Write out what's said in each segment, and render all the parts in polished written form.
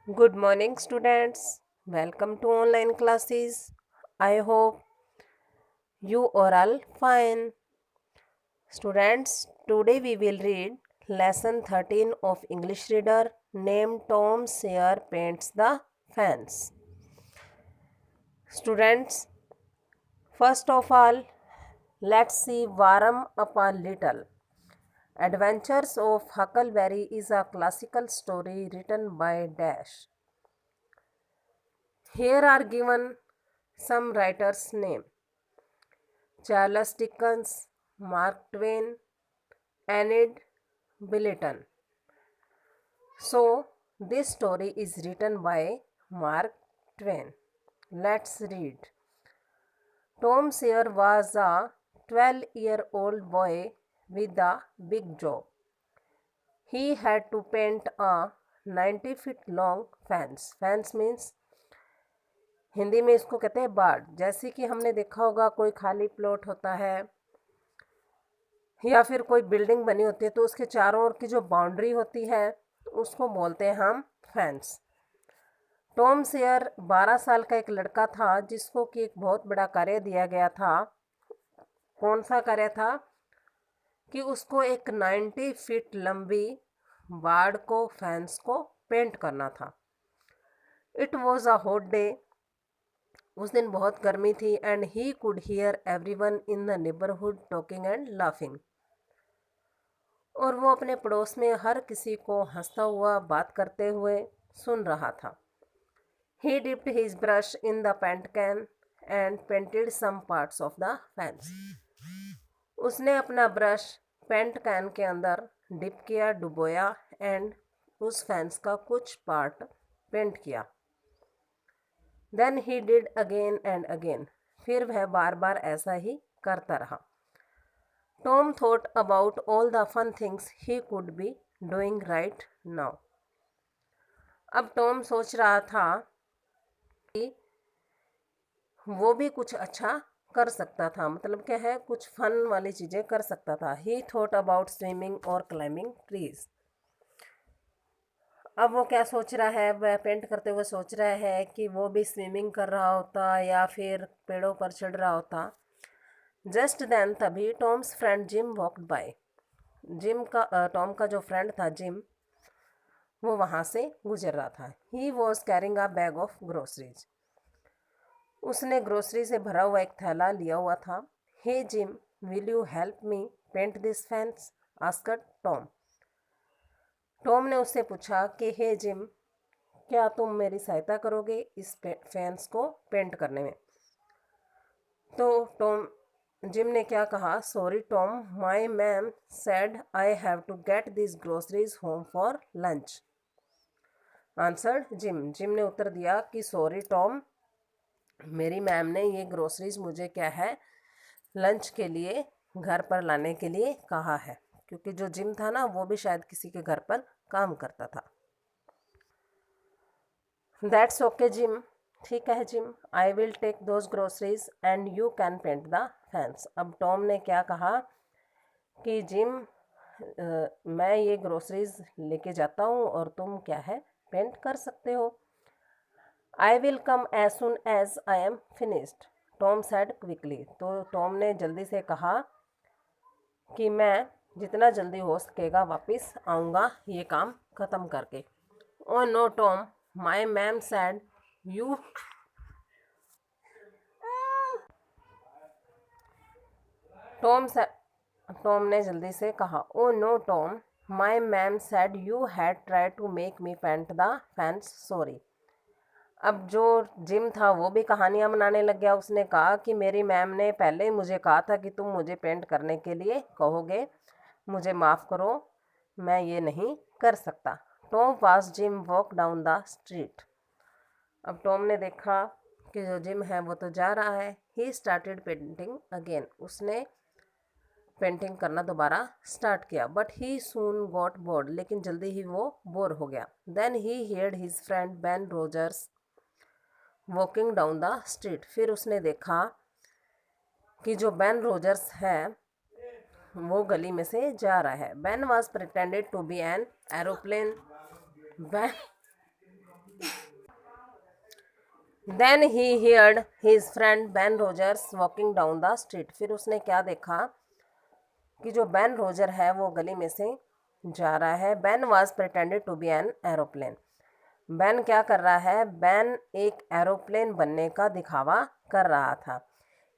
Good morning, students. Welcome to online classes. I hope you are all fine. Students, today we will read lesson 13 of English reader named Tom Sawyer Paints the Fence. Students, first of all, let's see warm up a little. Adventures of Huckleberry is a classical story written by Dash. Here are given some writers' names: Charles Dickens, Mark Twain, Enid Blyton. So, this story is written by Mark Twain. Let's read. Tom Sawyer was a 12-year-old boy with a big job. He had to paint a 90 feet long fence. Fence means Hindi में इसको कहते हैं बाड़। जैसे कि हमने देखा होगा कोई खाली प्लॉट होता है या फिर कोई बिल्डिंग बनी होती है तो उसके चारों ओर की जो बाउंड्री होती है उसको बोलते हैं हम फेंस। टॉम सेयर 12 साल का एक लड़का था जिसको कि एक बहुत बड़ा कार्य दिया गया था। कौन सा कार्य था? कि उसको एक 90 फीट लंबी बाड़ को, फेंस को पेंट करना था। It was a hot day. उस दिन बहुत गर्मी थी and he could hear everyone in the neighbourhood talking and laughing. और वो अपने पड़ोस में हर किसी को हंसता हुआ बात करते हुए सुन रहा था। He dipped his brush in the paint can and painted some parts of the fence. उसने अपना ब्रश पेंट कैन के अंदर डिप किया, डुबोया एंड उस फेंस का कुछ पार्ट पेंट किया। Then he did again and again. फिर वह बार बार ऐसा ही करता रहा। Tom thought about all the fun things he could be doing right now. अब टॉम सोच रहा था कि वो भी कुछ अच्छा कर सकता था। मतलब क्या है, कुछ फन वाली चीज़ें कर सकता था। He thought about swimming और climbing trees. अब वो क्या सोच रहा है? वह पेंट करते हुए सोच रहा है कि वो भी स्विमिंग कर रहा होता या फिर पेड़ों पर चढ़ रहा होता। जस्ट देन तभी Tom's friend Jim walked by. Tom का जो फ्रेंड था जिम, वो वहाँ से गुजर रहा था। He was carrying a bag of groceries. उसने ग्रोसरी से भरा हुआ एक थैला लिया हुआ था। Hey Jim, will you help me paint this fence? Asked Tom. Tom ने उससे पूछा कि हे जिम, क्या तुम मेरी सहायता करोगे इस फेंस को पेंट करने में? तो जिम ने क्या कहा? Sorry Tom, my mam said I have to get this groceries home for lunch. Answered Jim ने उत्तर दिया कि सॉरी टॉम, मेरी मैम ने ये ग्रोसरीज मुझे क्या है, लंच के लिए घर पर लाने के लिए कहा है। क्योंकि जो जिम था ना, वो भी शायद किसी के घर पर काम करता था। दैट्स ओके जिम, ठीक है Jim, I will take those groceries and you can paint the fence. अब टॉम ने क्या कहा कि जिम, मैं ये ग्रोसरीज लेके जाता हूँ और तुम क्या है, पेंट कर सकते हो। I will come as soon as I am finished, Tom said quickly. तो टॉम ने जल्दी से कहा कि मैं जितना जल्दी हो सकेगा वापस आऊँगा ये काम ख़त्म करके। Oh no Tom, my mam said you Tom ने जल्दी से कहा, oh no Tom, my mam said you had try to make me paint the fence, sorry. अब जो जिम था वो भी कहानियाँ बनाने लग गया। उसने कहा कि मेरी मैम ने पहले ही मुझे कहा था कि तुम मुझे पेंट करने के लिए कहोगे, मुझे माफ़ करो, मैं ये नहीं कर सकता। Tom was gym walk down the street. अब टॉम ने देखा कि जो जिम है वो तो जा रहा है। ही स्टार्टेड पेंटिंग अगेन, उसने पेंटिंग करना दोबारा स्टार्ट किया। But he soon got bored, लेकिन जल्दी ही वो बोर हो गया। Then he heard his friend Ben Rogers walking down the street. फिर उसने देखा कि जो बेन रोजर्स है वो गली में से जा रहा है। Ben was pretended to be an aeroplane. Then he heard his friend Ben Rogers walking down the street. फिर उसने क्या देखा कि जो बेन रोजर है वो गली में से जा रहा है। Ben was pretended to be an aeroplane. Ben क्या कर रहा है? बेन एक एरोप्लेन बनने का दिखावा कर रहा था।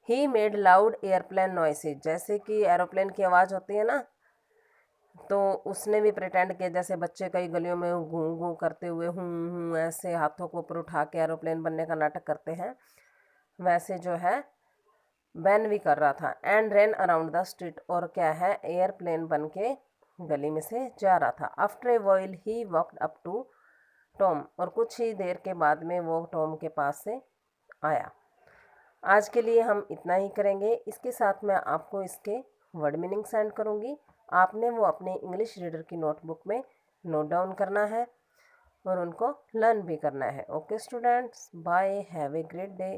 He made loud airplane noises, जैसे कि एरोप्लेन की आवाज़ होती है ना, तो उसने भी प्रिटेंड किया, जैसे बच्चे कई गलियों में घूं घूं करते हुए हूं ऐसे हाथों को ऊपर उठा के एरोप्लेन बनने का नाटक करते हैं, वैसे जो है बैन भी कर रहा था। And run around the street, और क्या है, एयरप्लेन बन के गली में से जा रहा था। After a while he walked up to Tom, और कुछ ही देर के बाद में वो टॉम के पास से आया। आज के लिए हम इतना ही करेंगे। इसके साथ मैं आपको इसके वर्ड मीनिंग सेंड करूँगी। आपने वो अपने इंग्लिश रीडर की नोटबुक में नोट डाउन करना है और उनको लर्न भी करना है। Okay students, bye, have a great day.